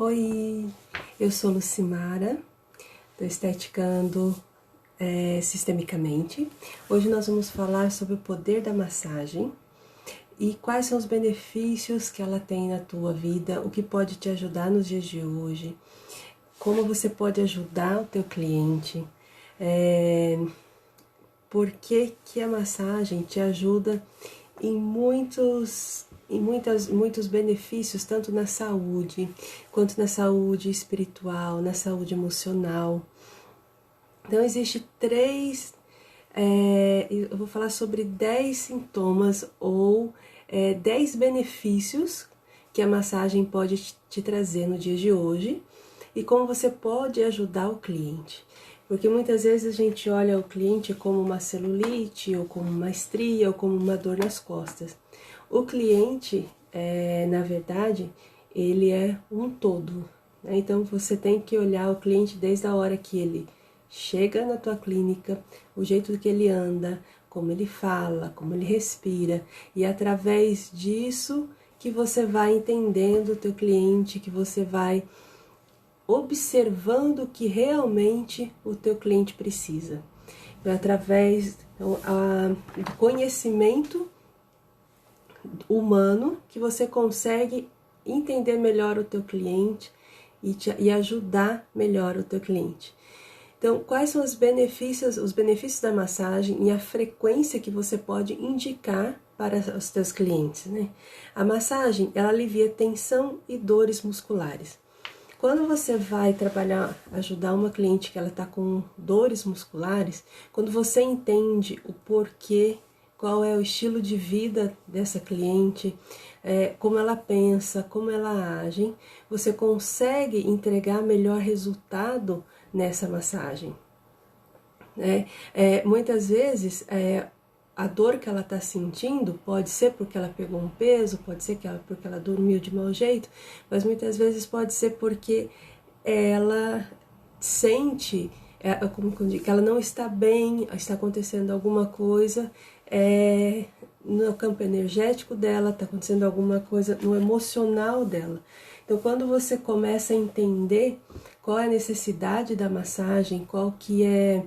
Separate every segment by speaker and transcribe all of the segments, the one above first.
Speaker 1: Oi, eu sou Lucimara, do Esteticando Sistemicamente. Hoje nós vamos falar sobre o poder da massagem e quais são os benefícios que ela tem na tua vida, o que pode te ajudar nos dias de hoje, como você pode ajudar o teu cliente, por que a massagem te ajuda em muitos benefícios, tanto na saúde, quanto na saúde espiritual, na saúde emocional. Então, existe eu vou falar sobre 10 sintomas ou 10 benefícios que a massagem pode te trazer no dia de hoje e como você pode ajudar o cliente. Porque muitas vezes a gente olha o cliente como uma celulite, ou como uma estria, ou como uma dor nas costas. O cliente, na verdade, ele é um todo, né? Então você tem que olhar o cliente desde a hora que ele chega na tua clínica, o jeito que ele anda, como ele fala, como ele respira, e através disso que você vai entendendo o teu cliente, que você vai observando o que realmente o teu cliente precisa. Através do conhecimento humano que você consegue entender melhor o teu cliente e ajudar melhor o teu cliente. Então, quais são os benefícios da massagem e a frequência que você pode indicar para os teus clientes, né? A massagem, ela alivia tensão e dores musculares. Quando você vai trabalhar, ajudar uma cliente que ela está com dores musculares, quando você entende o porquê, qual é o estilo de vida dessa cliente, como ela pensa, como ela age, você consegue entregar melhor resultado nessa massagem. Muitas vezes, a dor que ela está sentindo pode ser porque ela pegou um peso, pode ser porque ela dormiu de mau jeito, mas muitas vezes pode ser porque ela sente que ela não está bem, está acontecendo alguma coisa no campo energético dela, está acontecendo alguma coisa no emocional dela. Então, quando você começa a entender qual é a necessidade da massagem, qual que é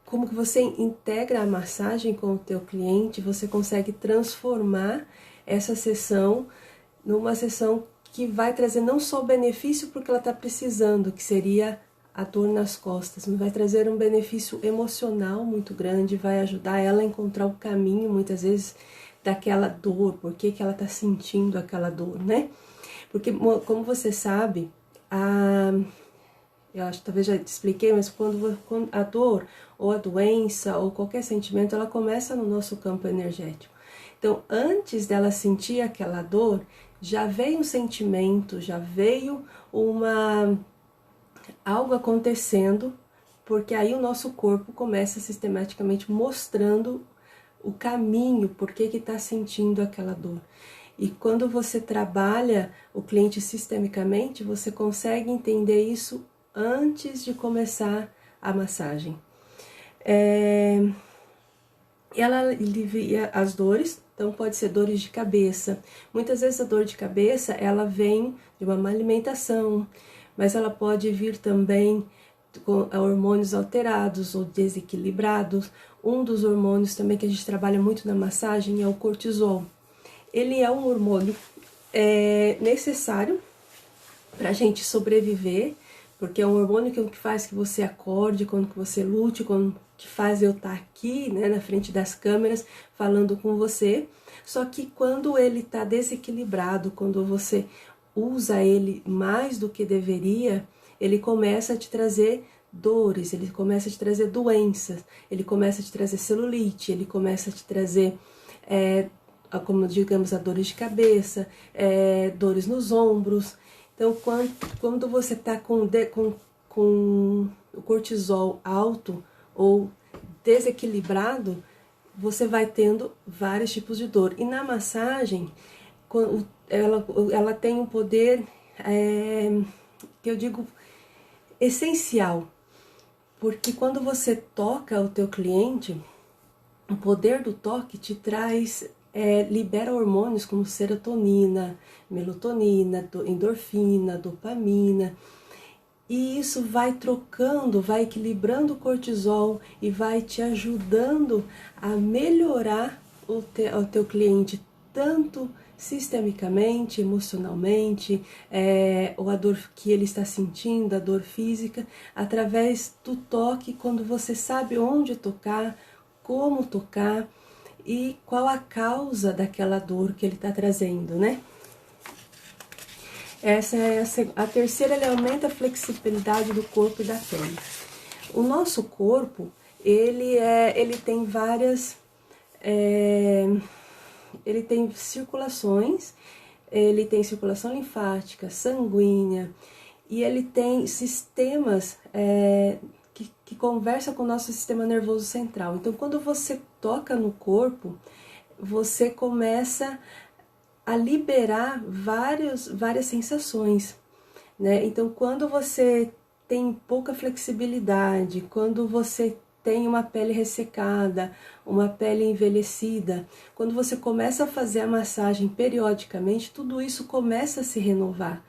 Speaker 1: como que você integra a massagem com o teu cliente, você consegue transformar essa sessão numa sessão que vai trazer não só benefício porque ela está precisando, que seria a dor nas costas, mas vai trazer um benefício emocional muito grande, vai ajudar ela a encontrar o caminho, muitas vezes, daquela dor, por que ela está sentindo aquela dor, né? Porque, como você sabe, eu acho que talvez já te expliquei, mas quando a dor ou a doença ou qualquer sentimento, ela começa no nosso campo energético. Então, antes dela sentir aquela dor, já veio um sentimento, já veio algo acontecendo, porque aí o nosso corpo começa sistematicamente mostrando o caminho, por que está sentindo aquela dor. E quando você trabalha o cliente sistemicamente, você consegue entender isso antes de começar a massagem. Ela alivia as dores, então pode ser dores de cabeça. Muitas vezes a dor de cabeça, ela vem de uma má alimentação, mas ela pode vir também com hormônios alterados ou desequilibrados. Um dos hormônios também que a gente trabalha muito na massagem é o cortisol. Ele é um hormônio necessário para a gente sobreviver, porque é um hormônio que faz que você acorde, quando que você lute, que faz eu estar aqui, né, na frente das câmeras, falando com você. Só que quando ele está desequilibrado, quando você usa ele mais do que deveria, ele começa a te trazer dores, ele começa a te trazer doenças, ele começa a te trazer celulite, ele começa a te trazer, como digamos, a dores de cabeça, dores nos ombros. Então, quando você está com o cortisol alto ou desequilibrado, você vai tendo vários tipos de dor. E na massagem, ela tem um poder, que eu digo, essencial. Porque quando você toca o teu cliente, o poder do toque te traz libera hormônios como serotonina, melatonina, endorfina, dopamina. E isso vai trocando, vai equilibrando o cortisol e vai te ajudando a melhorar o teu cliente, tanto sistemicamente, emocionalmente, ou a dor que ele está sentindo, a dor física, através do toque, quando você sabe onde tocar, como tocar e qual a causa daquela dor que ele está trazendo, né? Essa é a terceira, ele aumenta a flexibilidade do corpo e da pele. O nosso corpo, ele tem várias, ele tem circulações, ele tem circulação linfática, sanguínea, e ele tem sistemas que conversam com o nosso sistema nervoso central. Então, quando você toca no corpo, você começa a liberar várias sensações, né? Então, quando você tem pouca flexibilidade, quando você tem uma pele ressecada, uma pele envelhecida, quando você começa a fazer a massagem periodicamente, tudo isso começa a se renovar,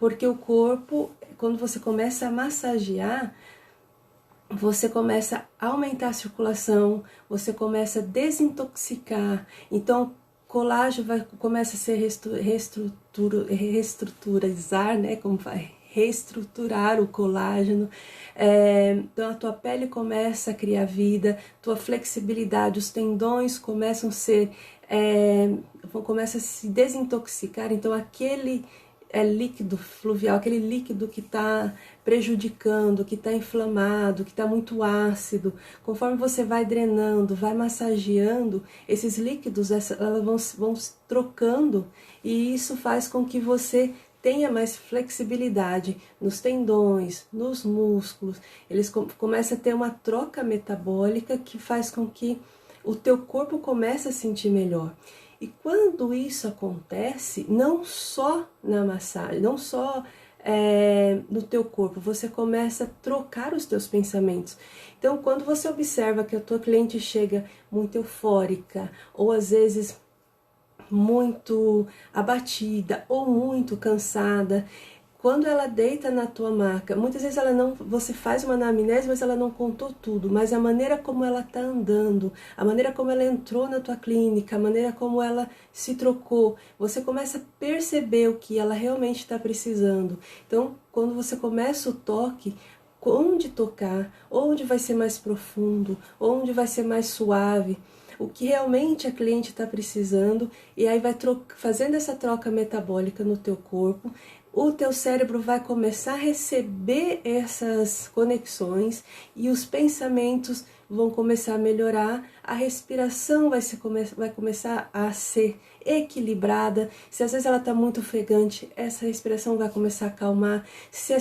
Speaker 1: porque o corpo, quando você começa a massagear, você começa a aumentar a circulação, você começa a desintoxicar. Então, colágeno começa a se reestruturizar, né? Como vai reestruturar o colágeno. Então, a tua pele começa a criar vida, tua flexibilidade, os tendões começam a começa a se desintoxicar. Então, aquele líquido fluvial, aquele líquido que está prejudicando, que está inflamado, que está muito ácido, conforme você vai drenando, vai massageando, esses líquidos elas vão se trocando, e isso faz com que você tenha mais flexibilidade nos tendões, nos músculos. Eles começam a ter uma troca metabólica que faz com que o teu corpo comece a sentir melhor. E quando isso acontece, não só na massagem, não só no teu corpo, você começa a trocar os teus pensamentos. Então, quando você observa que a tua cliente chega muito eufórica, ou às vezes muito abatida, ou muito cansada, quando ela deita na tua maca, muitas vezes você faz uma anamnese, mas ela não contou tudo, mas a maneira como ela está andando, a maneira como ela entrou na tua clínica, a maneira como ela se trocou, você começa a perceber o que ela realmente está precisando. Então, quando você começa o toque, onde tocar, onde vai ser mais profundo, onde vai ser mais suave, o que realmente a cliente está precisando, e aí vai fazendo essa troca metabólica no teu corpo, o teu cérebro vai começar a receber essas conexões e os pensamentos vão começar a melhorar, a respiração vai começar a ser equilibrada. Se às vezes ela está muito ofegante, essa respiração vai começar a acalmar. Se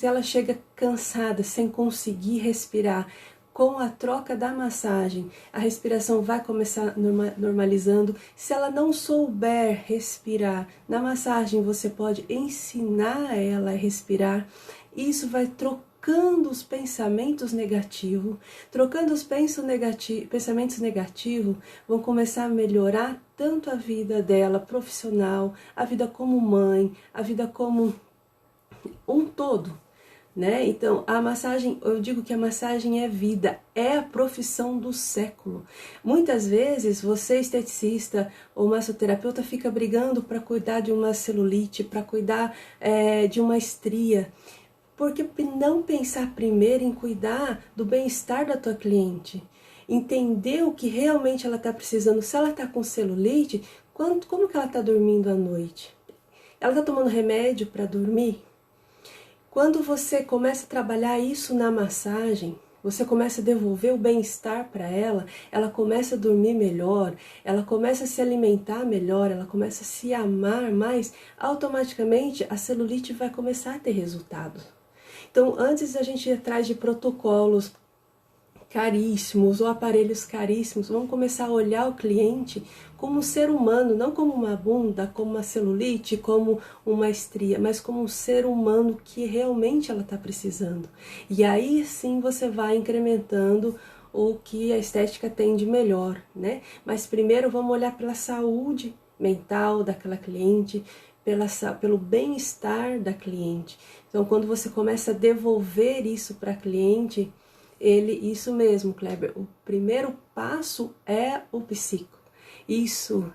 Speaker 1: ela chega cansada, sem conseguir respirar, com a troca da massagem, a respiração vai começar normalizando. Se ela não souber respirar, na massagem você pode ensinar ela a respirar. Isso vai trocando os pensamentos negativos. Trocando os pensamentos negativos, vão começar a melhorar tanto a vida dela profissional, a vida como mãe, a vida como um todo. Né? Então, a massagem, eu digo que a massagem é vida, é a profissão do século. Muitas vezes você, esteticista ou massoterapeuta, fica brigando para cuidar de uma celulite, para cuidar de uma estria. Porque não pensar primeiro em cuidar do bem-estar da tua cliente? Entender o que realmente ela está precisando. Se ela está com celulite, como que ela está dormindo à noite? Ela está tomando remédio para dormir? Quando você começa a trabalhar isso na massagem, você começa a devolver o bem-estar para ela, ela começa a dormir melhor, ela começa a se alimentar melhor, ela começa a se amar mais, automaticamente a celulite vai começar a ter resultado. Então, antes a gente ir atrás de protocolos caríssimos ou aparelhos caríssimos, vamos começar a olhar o cliente como um ser humano, não como uma bunda, como uma celulite, como uma estria, mas como um ser humano que realmente ela está precisando. E aí sim você vai incrementando o que a estética tem de melhor, né? Mas primeiro vamos olhar pela saúde mental daquela cliente, pelo bem-estar da cliente. Então, quando você começa a devolver isso para a cliente, isso mesmo, Kleber, o primeiro passo é o psíquico. Isso,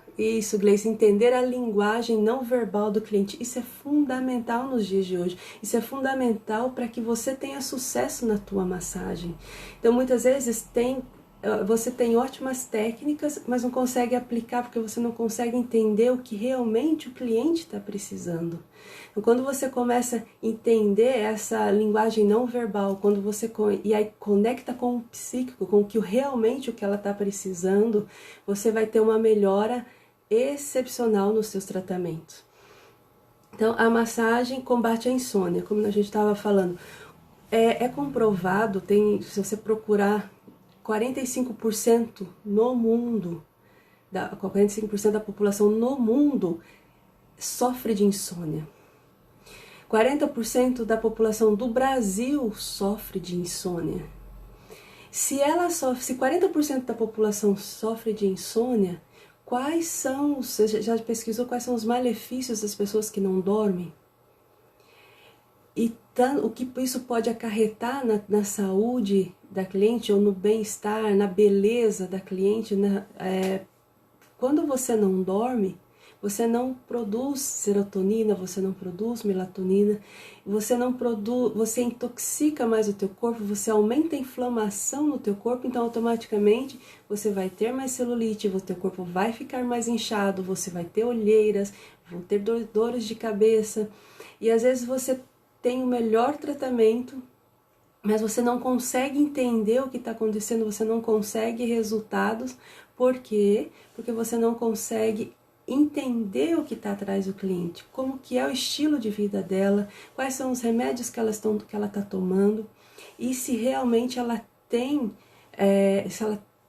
Speaker 1: Gleice, entender a linguagem não verbal do cliente, isso é fundamental nos dias de hoje, isso é fundamental para que você tenha sucesso na tua massagem. Então, muitas vezes você tem ótimas técnicas, mas não consegue aplicar porque você não consegue entender o que realmente o cliente está precisando. Então, quando você começa a entender essa linguagem não verbal, e aí conecta com o psíquico, com realmente o que ela está precisando, você vai ter uma melhora excepcional nos seus tratamentos. Então, a massagem combate a insônia, como a gente estava falando. É comprovado, se você procurar 45% no mundo, 45% da população no mundo sofre de insônia. 40% da população do Brasil sofre de insônia. Se 40% da população sofre de insônia, você já pesquisou quais são os malefícios das pessoas que não dormem? E o que isso pode acarretar na saúde da cliente, ou no bem-estar, na beleza da cliente, quando você não dorme, você não produz serotonina, você não produz melatonina, você intoxica mais o teu corpo, você aumenta a inflamação no teu corpo, então automaticamente você vai ter mais celulite, o teu corpo vai ficar mais inchado, você vai ter olheiras, vão ter dores de cabeça, e às vezes você tem o melhor tratamento, mas você não consegue entender o que está acontecendo, você não consegue resultados. Por quê? Porque você não consegue entender o que está atrás do cliente, como que é o estilo de vida dela, quais são os remédios que ela está tomando, e se realmente ela tem,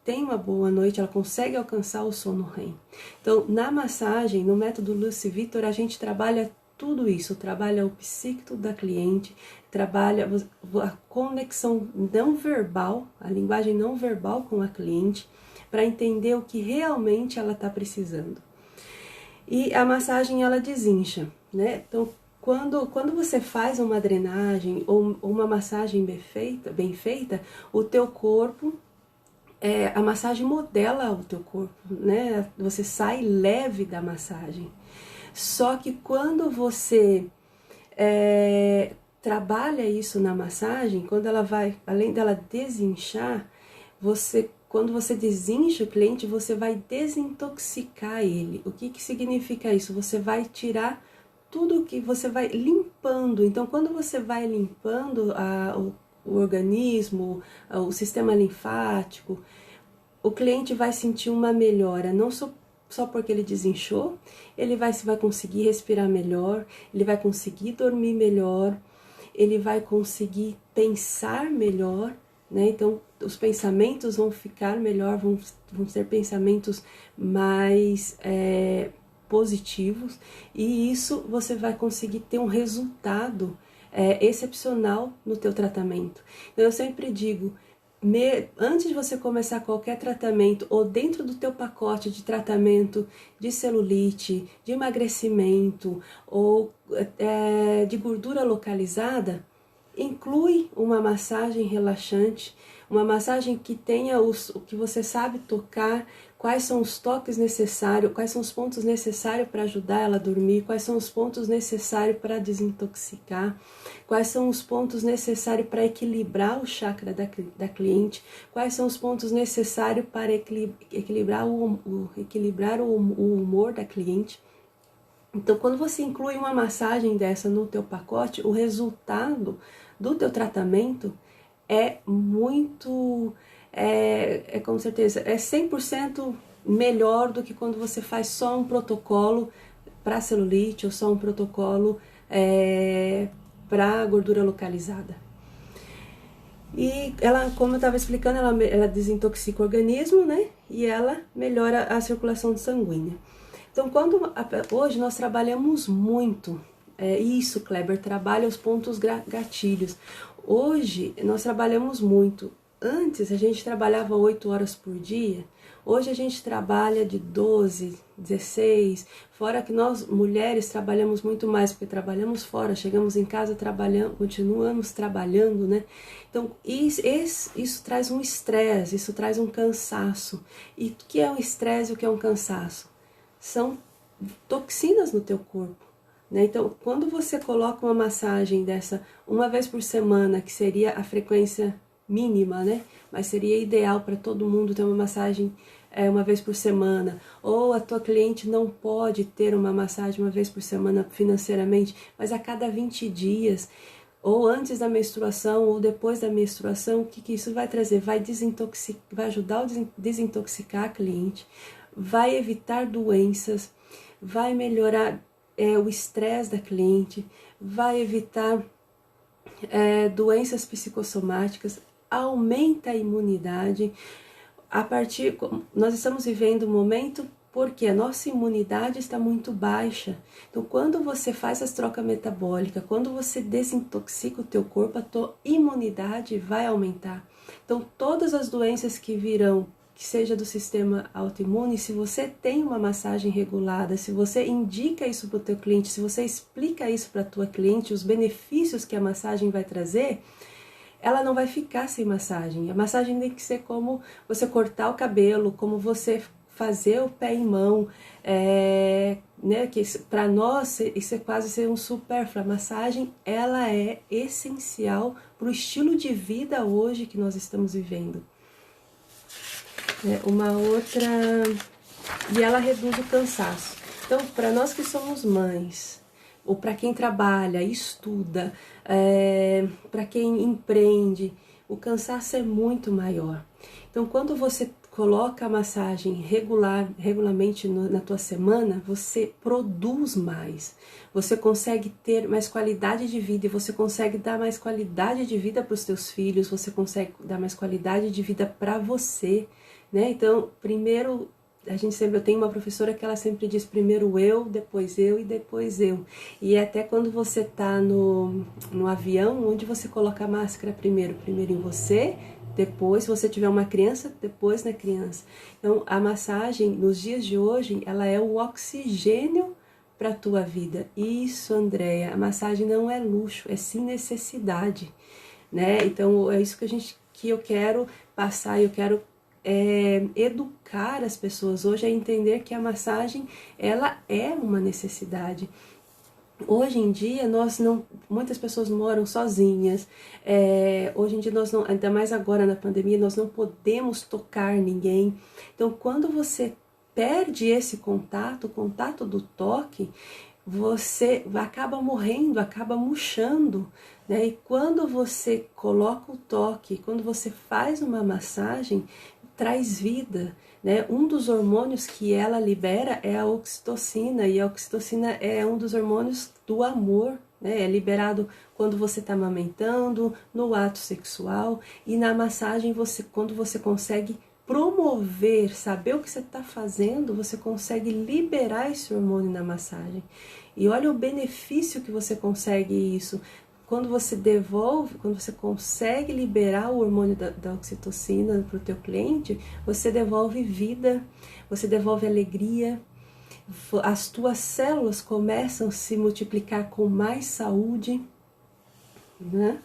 Speaker 1: uma boa noite, ela consegue alcançar o sono REM. Então, na massagem, no método Lucy Victor, a gente trabalha tudo isso, trabalha o psíquico da cliente, trabalha a conexão não verbal, a linguagem não verbal com a cliente, para entender o que realmente ela está precisando. E a massagem, ela desincha, né? Então, quando você faz uma drenagem ou uma massagem bem feita, o teu corpo, a massagem modela o teu corpo, né? Você sai leve da massagem. Só que quando você trabalha isso na massagem, quando ela vai, além dela desinchar, quando você desincha o cliente, você vai desintoxicar ele. O que significa isso? Você vai tirar tudo que você vai limpando. Então, quando você vai limpando o organismo, o sistema linfático, o cliente vai sentir uma melhora, não só porque ele desinchou, ele vai conseguir respirar melhor, ele vai conseguir dormir melhor, ele vai conseguir pensar melhor, né? Então, os pensamentos vão ficar melhor, vão ser pensamentos mais positivos, e isso você vai conseguir ter um resultado excepcional no teu tratamento. Então, eu sempre digo, antes de você começar qualquer tratamento, ou dentro do teu pacote de tratamento de celulite, de emagrecimento, ou de gordura localizada, inclui uma massagem relaxante, uma massagem que tenha o que você sabe tocar, quais são os toques necessários, quais são os pontos necessários para ajudar ela a dormir, quais são os pontos necessários para desintoxicar, quais são os pontos necessários para equilibrar o chakra da cliente, quais são os pontos necessários para equilibrar o humor da cliente. Então, quando você inclui uma massagem dessa no teu pacote, o resultado do teu tratamento é muito, com certeza, é 100% melhor do que quando você faz só um protocolo para celulite ou só um protocolo para gordura localizada. E ela, como eu estava explicando, ela desintoxica o organismo, né? E ela melhora a circulação sanguínea. Então, hoje nós trabalhamos muito, Kleber, trabalha os pontos gatilhos. Hoje nós trabalhamos muito Antes a gente trabalhava 8 horas por dia, hoje a gente trabalha de 12, 16, fora que nós mulheres trabalhamos muito mais, porque trabalhamos fora, chegamos em casa trabalhando, continuamos trabalhando, né? Então isso traz um estresse, isso traz um cansaço. E o que é um estresse e o que é um cansaço? São toxinas no teu corpo. Então, quando você coloca uma massagem dessa uma vez por semana, que seria a frequência mínima, né? Mas seria ideal para todo mundo ter uma massagem uma vez por semana, ou a tua cliente não pode ter uma massagem uma vez por semana financeiramente, mas a cada 20 dias, ou antes da menstruação, ou depois da menstruação, o que isso vai trazer? Vai ajudar a desintoxicar a cliente, vai evitar doenças, vai melhorar o estresse da cliente, vai evitar doenças psicossomáticas, aumenta a imunidade. Nós estamos vivendo um momento porque a nossa imunidade está muito baixa. Então, quando você faz as trocas metabólicas, quando você desintoxica o teu corpo, a tua imunidade vai aumentar. Então, todas as doenças que virão, que seja do sistema autoimune, se você tem uma massagem regulada, se você indica isso para o teu cliente, se você explica isso para a tua cliente, os benefícios que a massagem vai trazer, ela não vai ficar sem massagem. A massagem tem que ser como você cortar o cabelo, como você fazer o pé em mão, né? Que para nós isso é quase ser um supérfluo. A massagem, ela é essencial para o estilo de vida hoje que nós estamos vivendo. Uma outra... E ela reduz o cansaço. Então, para nós que somos mães, ou para quem trabalha, estuda, para quem empreende, o cansaço é muito maior. Então, quando você coloca a massagem regularmente na tua semana, você produz mais, você consegue ter mais qualidade de vida, e você consegue dar mais qualidade de vida para os teus filhos, você consegue dar mais qualidade de vida para você, né? Então, primeiro, eu tenho uma professora que ela sempre diz primeiro eu e depois eu. E até quando você tá no avião, onde você coloca a máscara primeiro em você, depois, se você tiver uma criança, depois na criança. Então, a massagem, nos dias de hoje, ela é o oxigênio para a tua vida. Isso, Andréia, a massagem não é luxo, é sim necessidade, né? Então, é isso que eu quero passar, eu quero educar as pessoas hoje a entender que a massagem, ela é uma necessidade. Hoje em dia, muitas pessoas moram sozinhas, hoje em dia nós não, ainda mais agora na pandemia, nós não podemos tocar ninguém. Então, quando você perde esse contato, o contato do toque, você acaba morrendo, acaba murchando, né? E quando você coloca o toque, quando você faz uma massagem, traz vida, né? Um dos hormônios que ela libera é a oxitocina, e a oxitocina é um dos hormônios do amor, né? É liberado quando você está amamentando, no ato sexual, e na massagem, quando você consegue promover, saber o que você está fazendo, você consegue liberar esse hormônio na massagem. E olha o benefício que você consegue isso. Quando você quando você consegue liberar o hormônio da oxitocina para o teu cliente, você devolve vida, você devolve alegria, as tuas células começam a se multiplicar com mais saúde, né?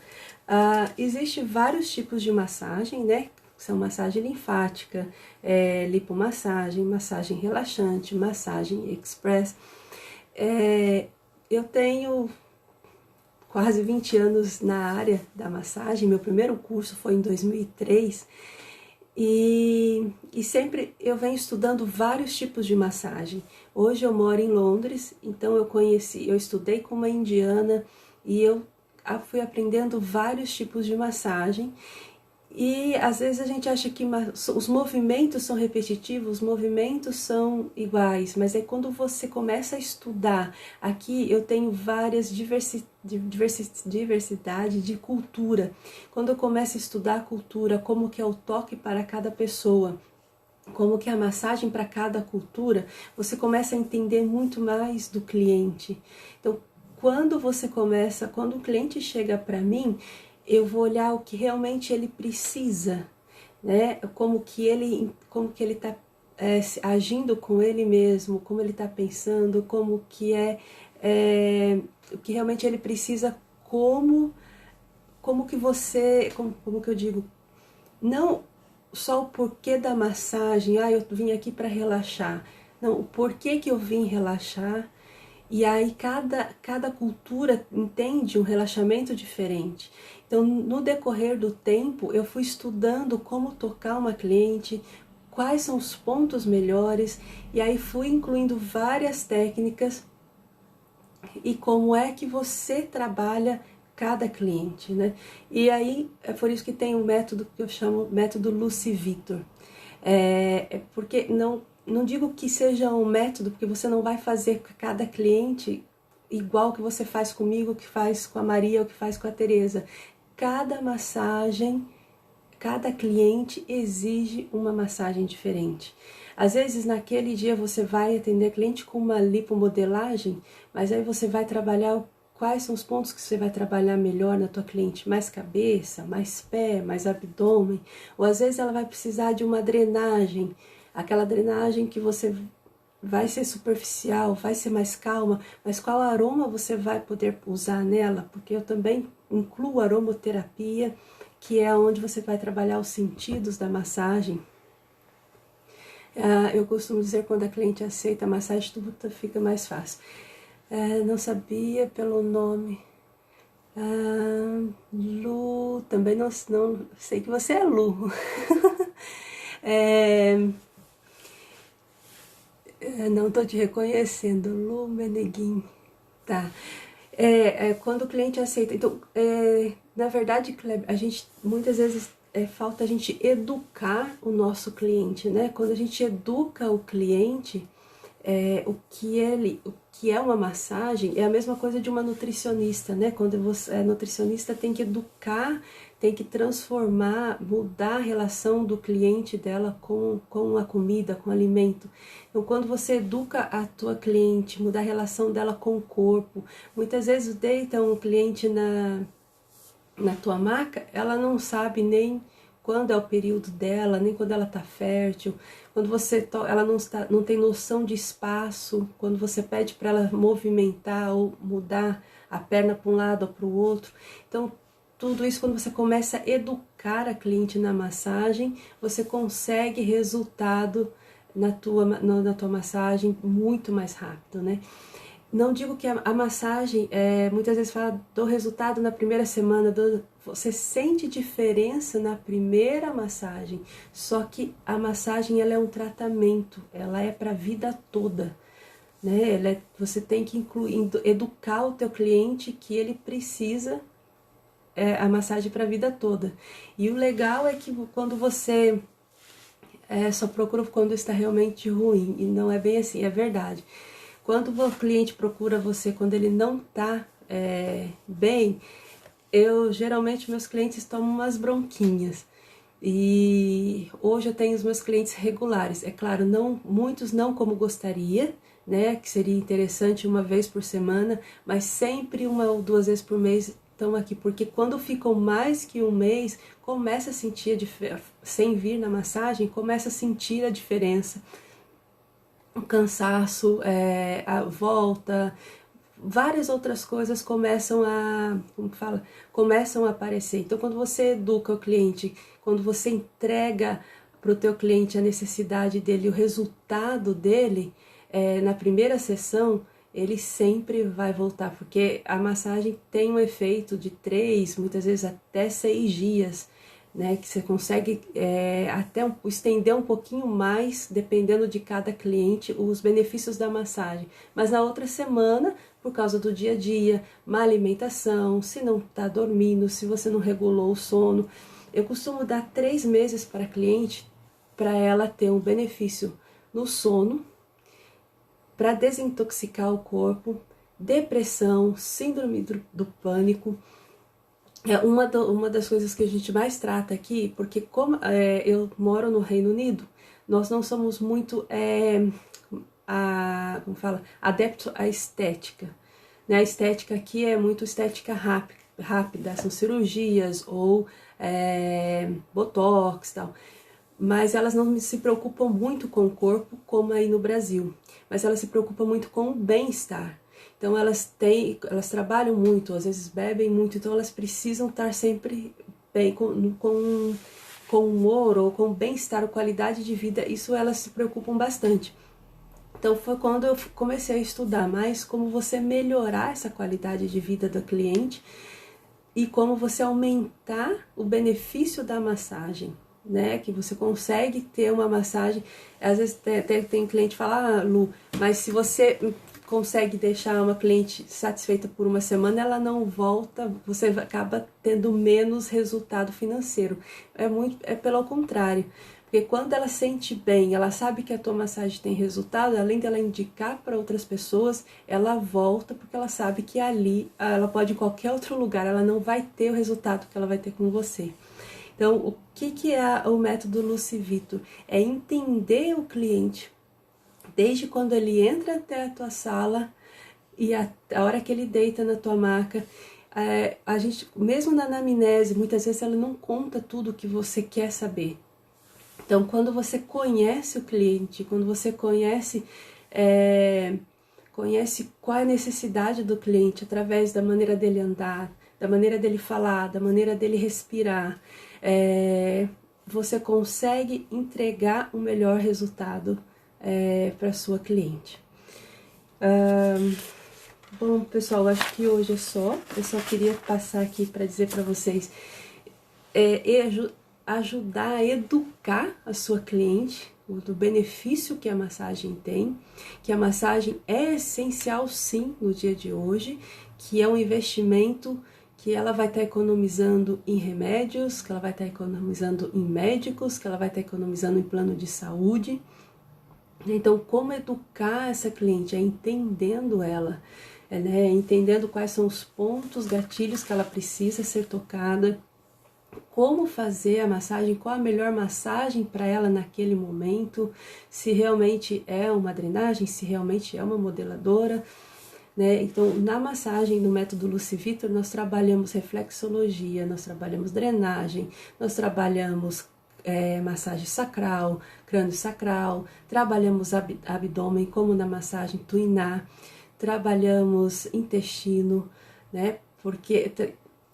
Speaker 1: Existe vários tipos de massagem, né? São massagem linfática, lipomassagem, massagem relaxante, massagem express. Eu tenho quase 20 anos na área da massagem, meu primeiro curso foi em 2003, e sempre eu venho estudando vários tipos de massagem. Hoje eu moro em Londres, então eu estudei com uma indiana e eu fui aprendendo vários tipos de massagem. E às vezes a gente acha que os movimentos são repetitivos, os movimentos são iguais, mas é quando você começa a estudar. Aqui eu tenho várias diversidade de cultura. Quando eu começo a estudar a cultura, como que é o toque para cada pessoa, como que é a massagem para cada cultura, você começa a entender muito mais do cliente. Então, quando o cliente chega para mim, eu vou olhar o que realmente ele precisa, né? Como que ele está agindo com ele mesmo, como ele está pensando, como que o que realmente ele precisa, como que você, como que eu digo, não só o porquê da massagem, eu vim aqui para relaxar, não, o porquê que eu vim relaxar. E aí cada cultura entende um relaxamento diferente. Então, no decorrer do tempo, eu fui estudando como tocar uma cliente, quais são os pontos melhores, e aí fui incluindo várias técnicas e como é que você trabalha cada cliente, né? E aí, é por isso que tem um método que eu chamo método Lucy Victor. Porque não digo que seja um método, porque você não vai fazer com cada cliente igual que você faz comigo, que faz com a Maria ou que faz com a Teresa. Cada massagem, cada cliente exige uma massagem diferente. Às vezes naquele dia você vai atender cliente com uma lipomodelagem, mas aí você vai trabalhar quais são os pontos que você vai trabalhar melhor na tua cliente, mais cabeça, mais pé, mais abdômen, ou às vezes ela vai precisar de uma drenagem, aquela drenagem que você vai ser superficial, vai ser mais calma, mas qual aroma você vai poder usar nela? Porque eu também incluo aromoterapia, que é onde você vai trabalhar os sentidos da massagem. Eu costumo dizer, quando a cliente aceita a massagem, tudo fica mais fácil. Não sabia pelo nome. Lu, também não sei que você é Lu. Não estou te reconhecendo, Lu Meneguin. Tá. Quando o cliente aceita. Então, na verdade, Kleber, a gente muitas vezes falta a gente educar o nosso cliente, né? Quando a gente educa o cliente, o que é uma massagem é a mesma coisa de uma nutricionista, né? Quando você é nutricionista, tem que educar, tem que transformar, mudar a relação do cliente dela com a comida, com o alimento. Então, quando você educa a tua cliente, mudar a relação dela com o corpo, muitas vezes deita um cliente na tua maca, ela não sabe nem quando é o período dela, nem quando ela está fértil, quando ela não tem noção de espaço, quando você pede para ela movimentar ou mudar a perna para um lado ou para o outro. Então, tudo isso, quando você começa a educar a cliente na massagem, você consegue resultado na tua massagem muito mais rápido, né? Não digo que a massagem, muitas vezes fala do resultado na primeira semana, você sente diferença na primeira massagem, só que a massagem ela é um tratamento, ela é para a vida toda, né? Você tem que educar o teu cliente que ele precisa a massagem para a vida toda. E o legal é que quando você só procura quando está realmente ruim, e não é bem assim, é verdade. Quando o cliente procura você quando ele não está bem, geralmente meus clientes tomam umas bronquinhas. E hoje eu tenho os meus clientes regulares. É claro, muitos não como gostaria, né? Que seria interessante uma vez por semana, mas sempre uma ou duas vezes por mês estão aqui. Porque quando ficam mais que um mês, começa a sentir sem vir na massagem, começa a sentir a diferença. O cansaço, a volta, várias outras coisas começam a aparecer. Então, quando você educa o cliente, quando você entrega para o teu cliente a necessidade dele, o resultado dele, na primeira sessão, ele sempre vai voltar, porque a massagem tem um efeito de 3, muitas vezes até 6 dias, né, que você consegue até estender um pouquinho mais, dependendo de cada cliente, os benefícios da massagem. Mas na outra semana, por causa do dia a dia, má alimentação, se não está dormindo, se você não regulou o sono, eu costumo dar 3 meses para a cliente, para ela ter um benefício no sono, para desintoxicar o corpo, depressão, síndrome do pânico. Uma das coisas que a gente mais trata aqui, porque como eu moro no Reino Unido, nós não somos muito adeptos à estética. Né? A estética aqui é muito estética rápida, rápida, são cirurgias ou botox e tal. Mas elas não se preocupam muito com o corpo, como aí no Brasil. Mas elas se preocupam muito com o bem-estar. Então elas trabalham muito, às vezes bebem muito, então elas precisam estar sempre bem, com humor ou com bem-estar, qualidade de vida, isso elas se preocupam bastante. Então foi quando eu comecei a estudar mais como você melhorar essa qualidade de vida do cliente e como você aumentar o benefício da massagem, né? Que você consegue ter uma massagem, às vezes tem cliente que fala, Lu, mas se você consegue deixar uma cliente satisfeita por uma semana, ela não volta, você acaba tendo menos resultado financeiro. É pelo contrário. Porque quando ela sente bem, ela sabe que a tua massagem tem resultado, além dela indicar para outras pessoas, ela volta porque ela sabe que ali, ela pode ir em qualquer outro lugar, ela não vai ter o resultado que ela vai ter com você. Então, o que é o método Lucivito? É entender o cliente, desde quando ele entra até a tua sala e a hora que ele deita na tua maca. A gente, mesmo na anamnese, muitas vezes ela não conta tudo o que você quer saber. Então, quando você conhece o cliente, quando você conhece qual é a necessidade do cliente através da maneira dele andar, da maneira dele falar, da maneira dele respirar, você consegue entregar um melhor resultado para sua cliente. Bom, pessoal, acho que hoje é só. Eu só queria passar aqui para dizer para vocês ajudar a educar a sua cliente do benefício que a massagem tem, que a massagem é essencial sim no dia de hoje, que é um investimento que ela vai estar economizando em remédios, que ela vai estar economizando em médicos, que ela vai estar economizando em plano de saúde. Então, como educar essa cliente? É entendendo ela, né? Entendendo quais são os pontos, gatilhos que ela precisa ser tocada, como fazer a massagem, qual a melhor massagem para ela naquele momento, se realmente é uma drenagem, se realmente é uma modeladora, né? Então, na massagem, no método Lucivito, nós trabalhamos reflexologia, nós trabalhamos drenagem, nós trabalhamos massagem sacral, crânio sacral, trabalhamos abdômen, como na massagem Tuiná, trabalhamos intestino, né? Porque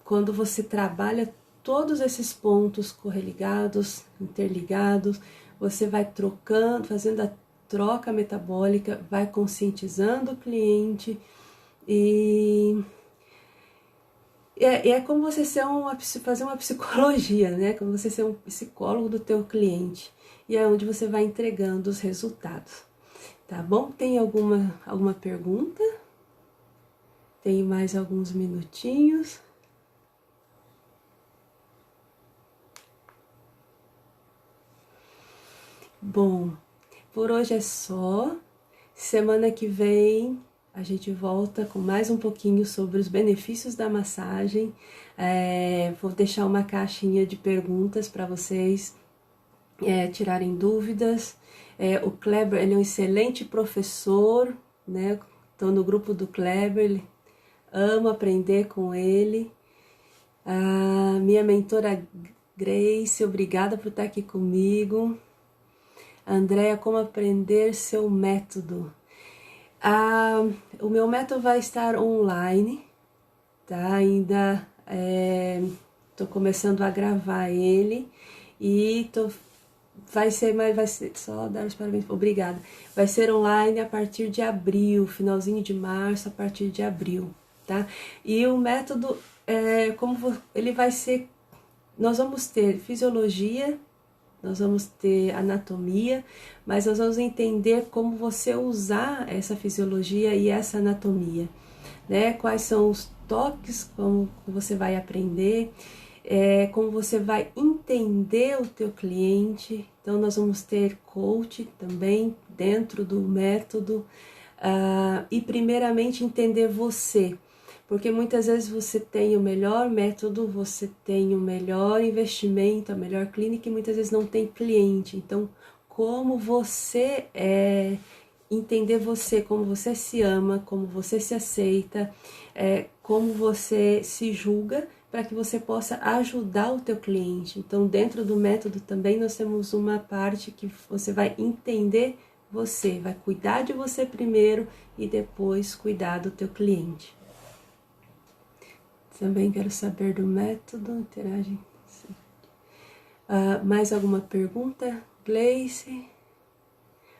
Speaker 1: quando você trabalha todos esses pontos correligados, interligados, você vai trocando, fazendo a troca metabólica, vai conscientizando o cliente e é como você fazer uma psicologia, né? Como você ser um psicólogo do teu cliente. E é onde você vai entregando os resultados. Tá bom? Tem alguma pergunta? Tem mais alguns minutinhos. Bom, por hoje é só. Semana que vem a gente volta com mais um pouquinho sobre os benefícios da massagem. Vou deixar uma caixinha de perguntas para vocês tirarem dúvidas. O Kleber, ele é um excelente professor, né? Estou no grupo do Kleber, ele amo aprender com ele. A minha mentora Grace, obrigada por estar aqui comigo. Andréa, como aprender seu método? O meu método vai estar online, tá? Ainda tô começando a gravar ele e vai ser só dar os parabéns, obrigada. Vai ser online a partir de abril, finalzinho de março, a partir de abril, tá? E o método ele vai ser, nós vamos ter fisiologia, nós vamos ter anatomia, mas nós vamos entender como você usar essa fisiologia e essa anatomia, né? Quais são os toques, como você vai aprender, como você vai entender o teu cliente. Então, nós vamos ter coach também dentro do método e primeiramente entender você. Porque muitas vezes você tem o melhor método, você tem o melhor investimento, a melhor clínica e muitas vezes não tem cliente. Então, como você entender você, como você se ama, como você se aceita, como você se julga, para que você possa ajudar o teu cliente. Então, dentro do método também nós temos uma parte que você vai entender você, vai cuidar de você primeiro e depois cuidar do teu cliente. Também quero saber do método, interagem. Mais alguma pergunta, Gleice?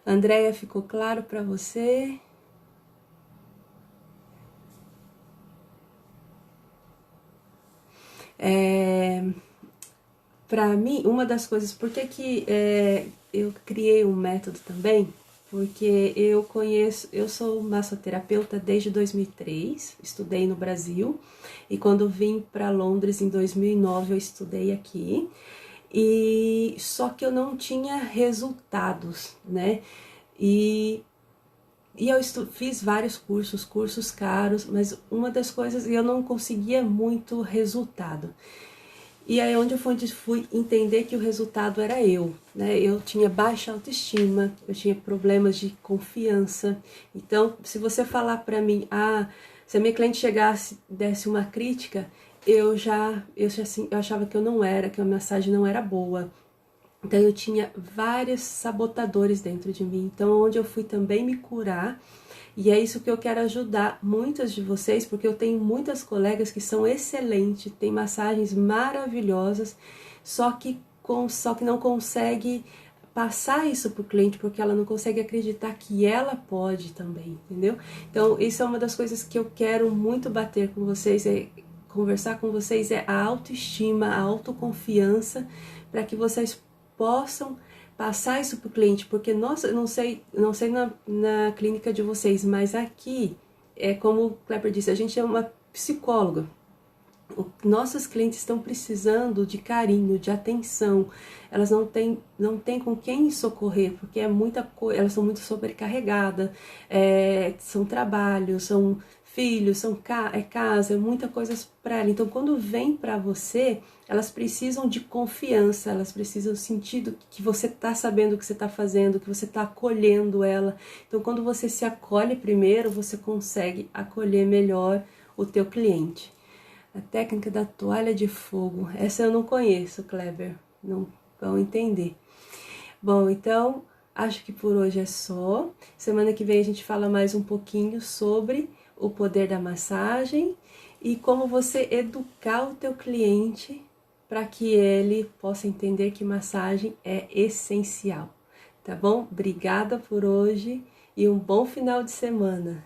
Speaker 1: Andréia, ficou claro para você? Para mim, uma das coisas, por que eu criei um método também? Porque eu sou massoterapeuta desde 2003, estudei no Brasil, e quando vim para Londres em 2009 eu estudei aqui, e só que eu não tinha resultados, né? E eu fiz vários cursos caros, mas uma das coisas, eu não conseguia muito resultado. E aí onde eu fui entender que o resultado era eu, né? Eu tinha baixa autoestima, eu tinha problemas de confiança. Então, se você falar para mim, se a minha cliente chegasse, desse uma crítica, eu achava que eu não era, que a mensagem não era boa. Então eu tinha vários sabotadores dentro de mim. Então onde eu fui também me curar, e é isso que eu quero ajudar muitas de vocês, porque eu tenho muitas colegas que são excelentes, têm massagens maravilhosas, só que não consegue passar isso para o cliente, porque ela não consegue acreditar que ela pode também, entendeu? Então isso é uma das coisas que eu quero muito bater com vocês, conversar com vocês, é a autoestima, a autoconfiança, para que vocês possam passar isso para o cliente, porque nossa, não sei na clínica de vocês, mas aqui, como o Kleber disse, a gente é uma psicóloga. Nossos clientes estão precisando de carinho, de atenção, elas não têm com quem socorrer, porque é muita coisa, elas são muito sobrecarregadas, são trabalhos, são filhos, casa, é muita coisa para ela. Então, quando vem para você, elas precisam de confiança, elas precisam sentir que você está sabendo o que você está fazendo, que você está acolhendo ela. Então, quando você se acolhe primeiro, você consegue acolher melhor o teu cliente. A técnica da toalha de fogo, essa eu não conheço, Kleber, não vão entender. Bom, então, acho que por hoje é só. Semana que vem a gente fala mais um pouquinho sobre o poder da massagem e como você educar o teu cliente para que ele possa entender que massagem é essencial, tá bom? Obrigada por hoje e um bom final de semana.